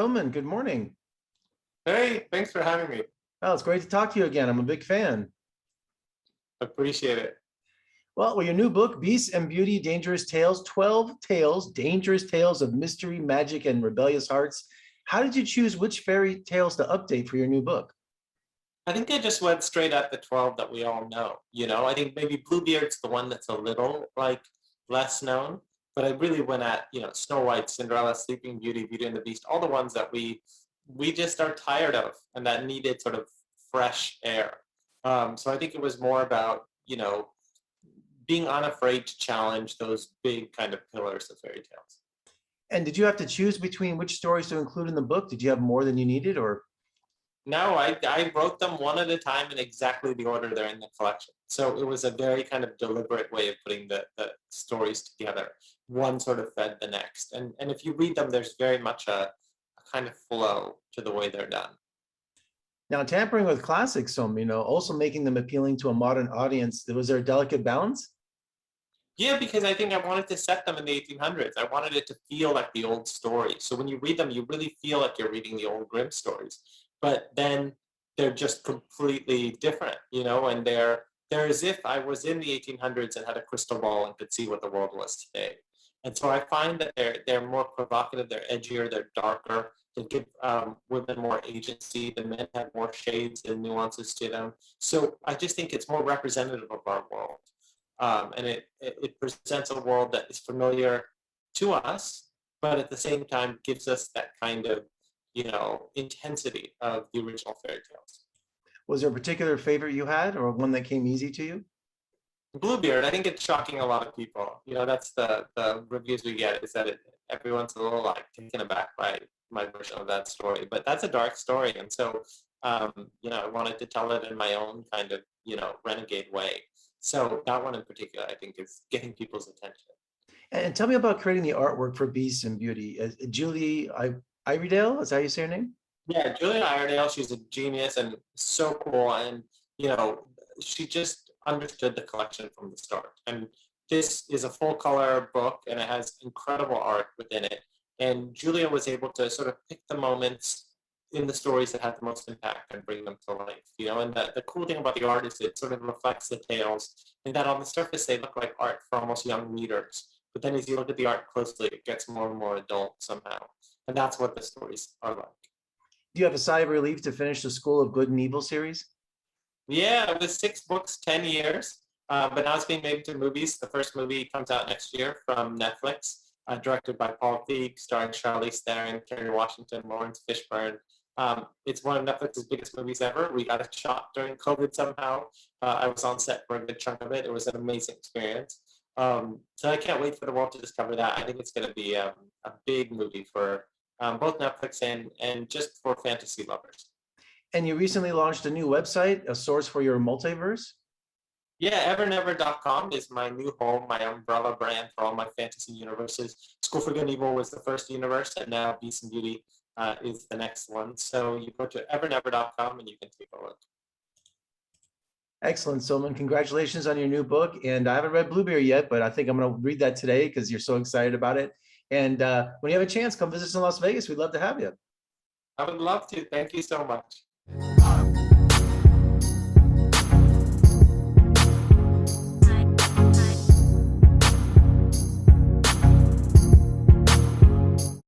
Soman, good morning. Hey, thanks for having me. Oh, it's great to talk to you again. I'm a big fan. Appreciate it. Well, your new book, Beasts and Beauty, Dangerous Tales, 12 tales, dangerous tales of mystery, magic, and rebellious hearts. How did you choose which fairy tales to update for your new book? I think I just went straight at the 12 that we all know. I think maybe Bluebeard's the one that's a little like less known, but I really went at, Snow White, Cinderella, Sleeping Beauty, Beauty and the Beast, all the ones that we just are tired of and that needed sort of fresh air. So I think it was more about, being unafraid to challenge those big kind of pillars of fairy tales. And did you have to choose between which stories to include in the book? Did you have more than you needed, or? No, I wrote them one at a time in exactly the order they're in the collection. So it was a very kind of deliberate way of putting the stories together. One sort of fed the next. And if you read them, there's very much a kind of flow to the way they're done. Now, tampering with classics, also making them appealing to a modern audience, was there a delicate balance? Yeah, because I think I wanted to set them in the 1800s. I wanted it to feel like the old story. So when you read them, you really feel like you're reading the old Grimm stories. But then they're just completely different, and they're as if I was in the 1800s and had a crystal ball and could see what the world was today. And so I find that they're more provocative, they're edgier, they're darker, they give women more agency, the men have more shades and nuances to them. So I just think it's more representative of our world. And it presents a world that is familiar to us, but at the same time gives us that kind of, intensity of the original fairy tales. Was there a particular favorite you had, or one that came easy to you? Bluebeard, I think it's shocking a lot of people. That's the reviews we get, is that everyone's a little like taken aback by my version of that story. But that's a dark story, and so I wanted to tell it in my own kind of renegade way. So that one in particular, I think, is getting people's attention. And tell me about creating the artwork for Beast and Beauty. Julie Iredale, is that how you say her name? Yeah, Julia Iredale, she's a genius and so cool. And, she just understood the collection from the start. And this is a full color book and it has incredible art within it. And Julia was able to sort of pick the moments in the stories that have the most impact and bring them to life. And the cool thing about the art is it sort of reflects the tales, and that on the surface they look like art for almost young readers. But then as you look at the art closely, it gets more and more adult somehow. And that's what the stories are like. Do you have a sigh of relief to finish the School of Good and Evil series? Yeah, it was 6 books, 10 years, but now it's being made into movies. The first movie comes out next year from Netflix, directed by Paul Feig, starring Charlize Theron, Kerry Washington, Lawrence Fishburne. It's one of Netflix's biggest movies ever. We got it shot during COVID somehow. I was on set for a good chunk of it. It was an amazing experience. So I can't wait for the world to discover that. I think it's going to be a big movie for both Netflix and just for fantasy lovers. And you recently launched a new website, a source for your multiverse? Yeah, evernever.com is my new home, my umbrella brand for all my fantasy universes. School for Good and Evil was the first universe, and now Beast and Beauty is the next one. So you go to evernever.com and you can take a look. Excellent, Soman. Congratulations on your new book. And I haven't read Bluebeard yet, but I think I'm going to read that today because you're so excited about it. And when you have a chance, come visit us in Las Vegas. We'd love to have you. I would love to. Thank you so much.